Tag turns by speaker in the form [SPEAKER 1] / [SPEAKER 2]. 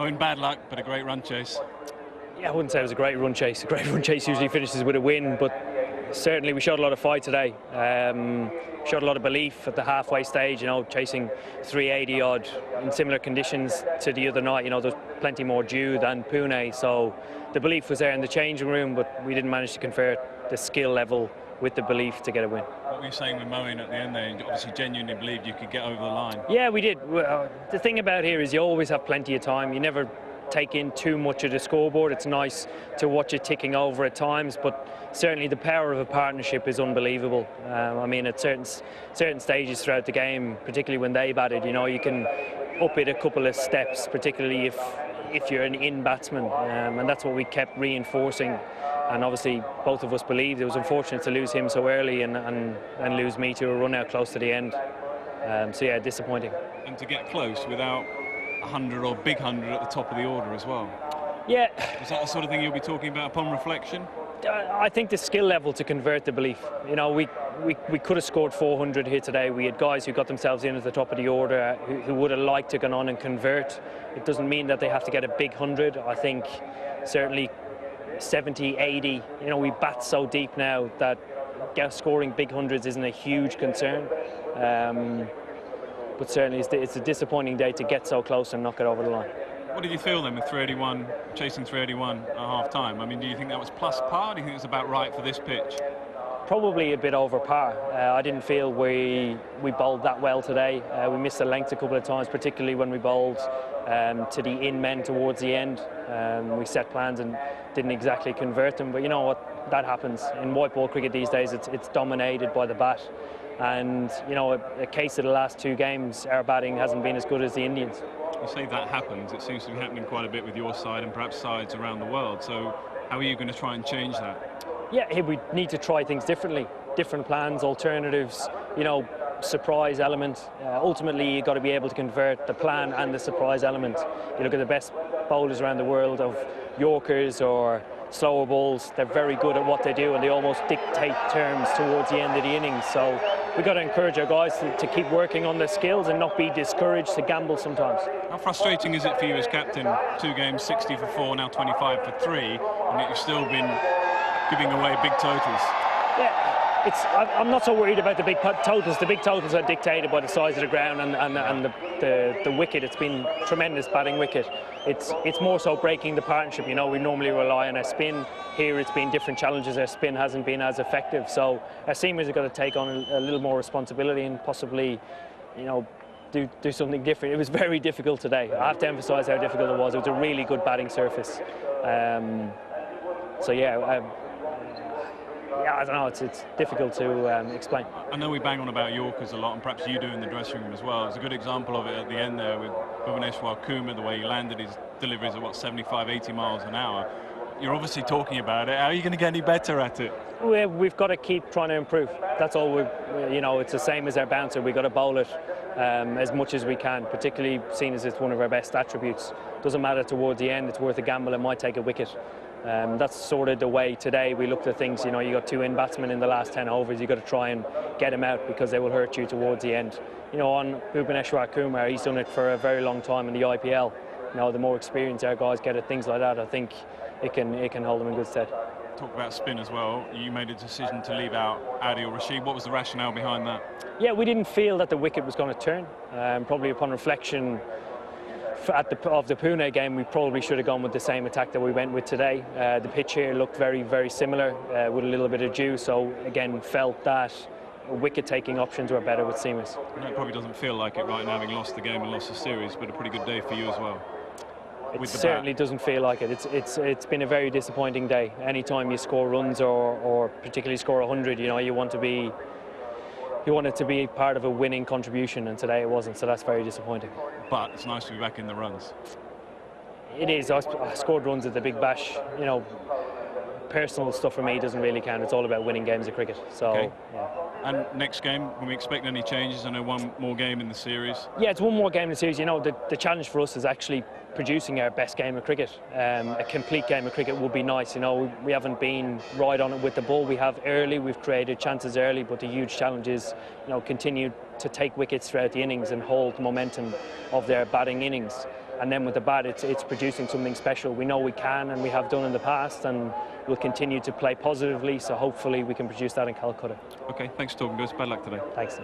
[SPEAKER 1] Eoin, bad luck, but a great run chase.
[SPEAKER 2] Yeah, I wouldn't say it was a great run chase. A great run chase usually finishes with a win, but certainly we showed a lot of fight today. Showed a lot of belief at the halfway stage, chasing 380 odd in similar conditions to the other night. There's plenty more dew than Pune, so the belief was there in the changing room, but we didn't manage to convert the skill level with the belief to get a win.
[SPEAKER 1] What were you saying with Moeen at the end there? You obviously genuinely believed you could get over the line.
[SPEAKER 2] Yeah, we did. The thing about here is you always have plenty of time. You never take in too much of the scoreboard. It's nice to watch it ticking over at times, but certainly the power of a partnership is unbelievable. I mean, at certain stages throughout the game, particularly when they batted, you can up it a couple of steps, particularly if you're an in batsman, and that's what we kept reinforcing. And obviously both of us believed. It was unfortunate to lose him so early and lose me to a run out close to the end. So yeah, disappointing.
[SPEAKER 1] And to get close without 100 or big 100 at the top of the order as well.
[SPEAKER 2] Yeah.
[SPEAKER 1] Is that the sort of thing you'll be talking about upon reflection?
[SPEAKER 2] I think the skill level to convert the belief. We could have scored 400 here today. We had guys who got themselves in at the top of the order who would have liked to go on and convert. It doesn't mean that they have to get a big 100. I think certainly 70, 80. We bat so deep now that scoring big hundreds isn't a huge concern. But certainly it's a disappointing day to get so close and not get over the line.
[SPEAKER 1] What did you feel then with 381, chasing 381 at half time? I mean, do you think that was plus par? Do you think it was about right for this pitch?
[SPEAKER 2] Probably a bit over par. I didn't feel we bowled that well today. We missed the length a couple of times, particularly when we bowled to the in men towards the end. We set plans and didn't exactly convert them, but you know what, that happens. In white ball cricket these days, it's dominated by the bat. And a case of the last two games, our batting hasn't been as good as the Indians.
[SPEAKER 1] You say that happens. It seems to be happening quite a bit with your side and perhaps sides around the world. So how are you going to try and change that?
[SPEAKER 2] Yeah, we need to try things differently. Different plans, alternatives, surprise element. Ultimately, you've got to be able to convert the plan and the surprise element. You look at the best bowlers around the world of Yorkers or slower balls, they're very good at what they do and they almost dictate terms towards the end of the innings. So we've got to encourage our guys to keep working on their skills and not be discouraged to gamble sometimes.
[SPEAKER 1] How frustrating is it for you as captain? 2 games, 60 for 4, now 25 for 3, and yet you've still been giving away big totals.
[SPEAKER 2] Yeah, I'm not so worried about the big totals. The big totals are dictated by the size of the ground and the wicket. It's been tremendous batting wicket. It's more so breaking the partnership. We normally rely on our spin. Here it's been different challenges. Our spin hasn't been as effective. So our seamers have got to take on a little more responsibility and possibly, do something different. It was very difficult today. I have to emphasise how difficult it was. It was a really good batting surface. So yeah. Yeah, I don't know, it's difficult to explain.
[SPEAKER 1] I know we bang on about Yorkers a lot, and perhaps you do in the dressing room as well. It's a good example of it at the end there with Bhuvaneshwar Kumar, the way he landed his deliveries at, 75, 80 miles an hour. You're obviously talking about it. How are you going to get any better at it?
[SPEAKER 2] We've got to keep trying to improve. That's all. It's the same as our bouncer. We've got to bowl it as much as we can, particularly seeing as it's one of our best attributes. Doesn't matter towards the end, it's worth a gamble, it might take a wicket. That's sort of the way today we looked at things. You got 2 in batsmen in the last 10 overs. You've got to try and get them out because they will hurt you towards the end. On Bhuvaneshwar Kumar, he's done it for a very long time in the IPL. The more experience our guys get at things like that, I think it can hold them in good stead.
[SPEAKER 1] Talk about spin as well. You made a decision to leave out Adil Rashid. What was the rationale behind that? Yeah,
[SPEAKER 2] we didn't feel that the wicket was going to turn. Probably upon reflection, of the Pune game, we probably should have gone with the same attack that we went with today. The pitch here looked very, very similar with a little bit of dew, so again felt that wicket-taking options were better with seamers.
[SPEAKER 1] It probably doesn't feel like it right now, having lost the game and lost the series, but a pretty good day for you as well.
[SPEAKER 2] It certainly doesn't feel like it. It's been a very disappointing day. Anytime you score runs or particularly score 100, you want it to be part of a winning contribution, and today it wasn't, so that's very disappointing.
[SPEAKER 1] But it's nice to be back in the runs.
[SPEAKER 2] It is. I scored runs at the Big Bash. Personal stuff for me doesn't really count. It's all about winning games of cricket. So,
[SPEAKER 1] okay.
[SPEAKER 2] Yeah.
[SPEAKER 1] And next game, can we expect any changes? I know one more game in the series.
[SPEAKER 2] Yeah, it's one more game in the series. The challenge for us is actually producing our best game of cricket. A complete game of cricket would be nice. We haven't been right on it with the ball. We have early, we've created chances early, but the huge challenge is, continue to take wickets throughout the innings and hold momentum of their batting innings. and then with the bat it's producing something special. We know we can, and we have done in the past, and we'll continue to play positively, so hopefully we can produce that in Calcutta.
[SPEAKER 1] Okay, thanks for talking to us. Bad luck today.
[SPEAKER 2] Thanks.